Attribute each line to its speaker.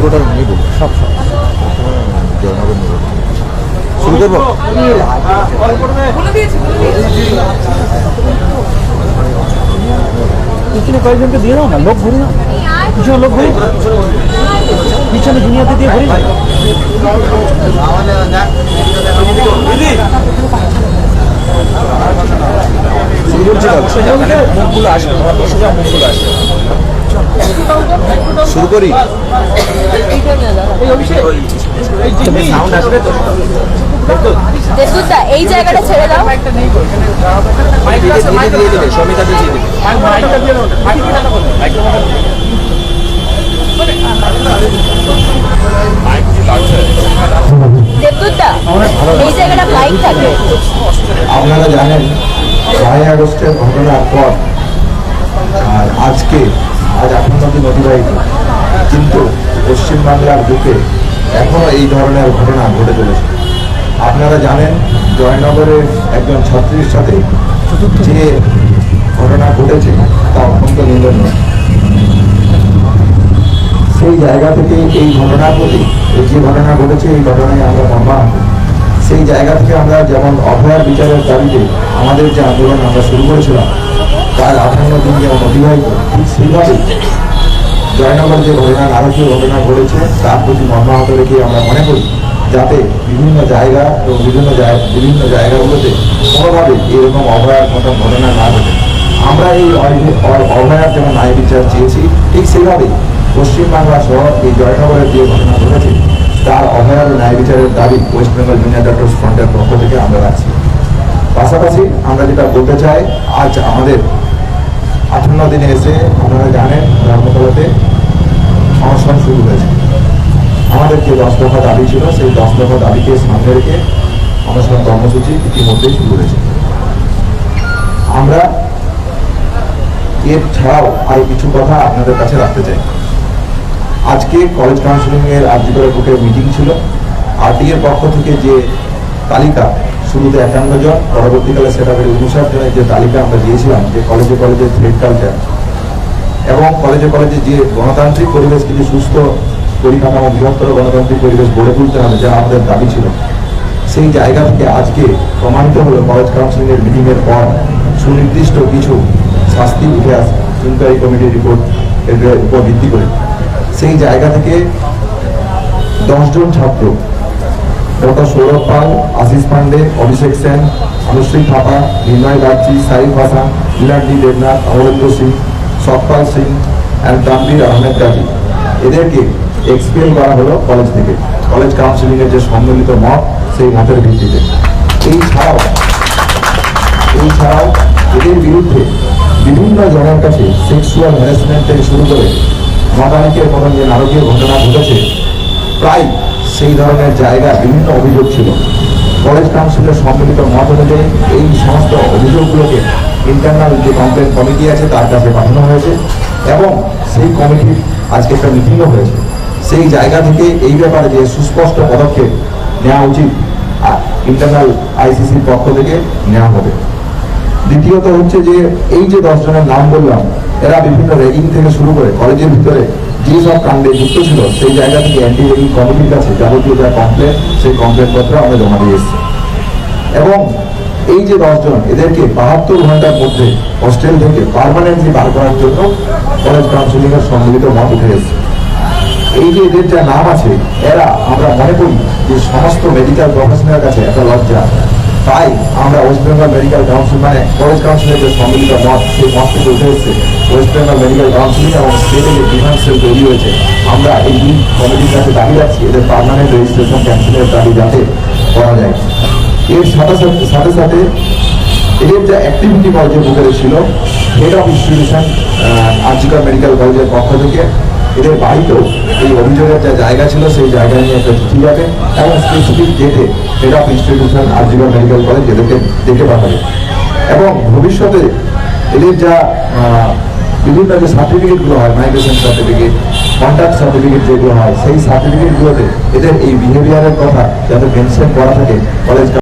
Speaker 1: Total নিব
Speaker 2: সব
Speaker 1: জয়নগর নিব শুরু করবো।
Speaker 2: পিছনে কয়েকজনকে দিয়ে দাও না, লোক ভরি না, পিছনে লোক ভরি, পিছনে দুনিয়াতে দিয়ে ভরি।
Speaker 1: মুখগুলো আসবে, মুখগুলো আসবে, শুরু করি। সাউন্ড আসবে তো,
Speaker 3: এই জায়গাটা ছেড়ে দাও।
Speaker 1: দিয়ে দেবে, সমিতা দিয়ে দেবে।
Speaker 3: দেবদূতদা, এই জায়গাটা মাইক থাকে।
Speaker 4: আপনারা জানেন 5 আগস্টের ঘটনার পর আর আজ 18 দিন অতিবাহিত, কিন্তু পশ্চিমবাংলার বুকে এখনো এই ধরনের ঘটনা ঘটে চলেছে। আপনারা জানেন জয়নগরের একজন ছাত্রীর সাথে যে ঘটনা ঘটেছে তা অত্যন্ত নিন্দনীয়। সেই জায়গা থেকে এই ঘটনার প্রতি যে ঘটনা ঘটেছে এই ঘটনায় আমরা মর্মাহত। সেই জায়গা থেকে আমরা যেমন অভয়ার বিচারের দাবিতে আমাদের যে আন্দোলন আমরা শুরু করেছিলাম তার 18 দিন যেমন অতিবাহিত, ঠিক সেইভাবে জয়নগর যে ঘটনা, নারকীয় ঘটনা ঘটেছে তার প্রতি মর্মাহত রেখে আমরা মনে করি যাতে বিভিন্ন জায়গা এবং বিভিন্ন জায়গাগুলোতে কোনোভাবে এরকম অভয়ার মতো ঘটনা না ঘটে। আমরা এই অভয়ার যেমন ন্যায় বিচার চেয়েছি, ঠিক সেইভাবে পশ্চিমবাংলা সহ এই জয়নগরের যে ঘটনা ঘটেছে তার অভয়ার ন্যায় বিচারের দাবি ওয়েস্ট বেঙ্গল জুনিয়র ডক্টরস ফ্রন্টের পক্ষ থেকে আমরা রাখছি। পাশাপাশি আমরা যেটা বলতে চাই, আজ আমাদের 58 দিনে এসে আপনারা জানেন ধর্মতলাতে অনশন শুরু হয়েছে। আমাদের যে 10 দফা দাবি ছিল সেই 10 দফা দাবিকে সামনে রেখে অনশন কর্মসূচি ইতিমধ্যেই শুরু হয়েছে। আমরা এর ছাড়াও আরো কিছু কথা আপনাদের কাছে রাখতে চাই। আজকে কলেজ কাউন্সিলিংয়ের আরজিকর গ্রুপের মিটিং ছিল। আরটি এর পক্ষ থেকে যে তালিকা, শুরুতে 51 জন, পরবর্তীকালে সেটা 59 জনের যে তালিকা আমরা দিয়েছিলাম, যে কলেজে থ্রেড কালচার এবং কলেজে যে গণতান্ত্রিক পরিবেশ, কিছু সুস্থ পরিকাঠামো, বৃহত্তর গণতান্ত্রিক পরিবেশ গড়ে তুলতে হবে যা আমাদের দাবি ছিল, সেই জায়গা থেকে আজকে প্রমাণিত হলো কলেজ কাউন্সিলিংয়ের মিটিংয়ের পর সুনির্দিষ্ট কিছু শাস্তি উঠে আসে ইনকোয়ারি কমিটির রিপোর্ট এর উপর ভিত্তি করে। সেই জায়গা থেকে 10 জন ছাত্র, ডক্টর সৌরভ পাল, আশিস পান্ডে, অভিষেক সেন, অনুশ্রী থাপা, নির্ণয় বাগচি, সাইফ হাসান, লীলান্ডি দেবনাথ, অমরেন্দ্র সিং, সতপাল সিং অ্যান্ড তানভীর আহমেদ গাজী, এদেরকে এক্সপেল করা হলো কলেজ থেকে, কলেজ কাউন্সিলিংয়ের যে সম্মিলিত মত সেই মতের ভিত্তিতে। এই ছাড়াও এদের বিরুদ্ধে বিভিন্ন জনের কাছে সেক্সুয়াল হ্যারাসমেন্ট থেকে শুরু করে মতানিকের মতন যে নারকীয় ঘটনা ঘটেছে, প্রায় সেই ধরনের জায়গায় বিভিন্ন অভিযোগ ছিল। কলেজ কাউন্সিলের সম্মিলিত মত অনুযায়ী এই সমস্ত অভিযোগগুলোকে ইন্টারনাল যে কমপ্লেন কমিটি আছে তার কাছে পাঠানো হয়েছে এবং সেই কমিটির আজকে একটা মিটিংও হয়েছে। সেই জায়গা থেকে এই ব্যাপারে যে সুস্পষ্ট পদক্ষেপ নেওয়া উচিত ইন্টারনাল আইসিসির পক্ষ থেকে নেওয়া হবে। দ্বিতীয়ত হচ্ছে যে এই যে 10 জনের নাম বললাম, এরা বিভিন্ন র্যাগিং থেকে শুরু করে কলেজের ভিতরে যে সব কাণ্ডে যুক্ত ছিল সেই জায়গা থেকে অ্যান্টি র্যাগিং কমিটির কাছে যাবতীয় যা কমপ্লেন সেই কমপ্লেন পত্র আমরা জমা দিয়ে এসেছি। এবং এই যে 10 জন, এদেরকে 72 ঘন্টার মধ্যে হোস্টেল থেকে পার্মানেন্টলি বার করার জন্য কলেজ কাউন্সিলিংয়ের সম্মিলিত মত উঠে এসেছে। এই যে এদের যা নাম আছে, এরা আমরা মনে করি যে সমস্ত মেডিকেল প্রফেশনের কাছে একটা লজ্জা। তাই আমরা ওয়েস্ট বেঙ্গল মেডিকেল কাউন্সিল, মানে কলেজ কাউন্সিলের যে সম্মিলিত মত, সেই মত থেকে উঠে এসেছে ওয়েস্ট বেঙ্গল মেডিকেল কাউন্সিলিং এবং স্টেটে যে ডিমান্ড সেল তৈরি হয়েছে, আমরা এই দুই কমিটির কাছে দাবি রাখছি এদের পার্মানেন্ট রেজিস্ট্রেশন ক্যান্সেলের দাবি যাতে করা যায়। এর সাথে সাথে এদের যা অ্যাক্টিভিটি কলেজের ভিতরে ছিল, head of institution RG Kar medical কলেজের পক্ষ থেকে এদের বাড়িতেও এই অভিযোগের যা জায়গা ছিল সেই জায়গা নিয়ে একটা চিঠি যাবে এবং স্পেসিফিক ডেটে head of institution RG Kar medical college এদেরকে দেখে পাঠাবে। এবং ভবিষ্যতে এদের যা বিভিন্ন যে সার্টিফিকেটগুলো হয়, মাইগ্রেশন সার্টিফিকেট, কন্ট্যাক্ট সার্টিফিকেট যেগুলো হয়, সেই সার্টিফিকেটগুলোতে এদের এই বিহেভিয়ারের কথা যাতে মেনশন করা থাকে কলেজ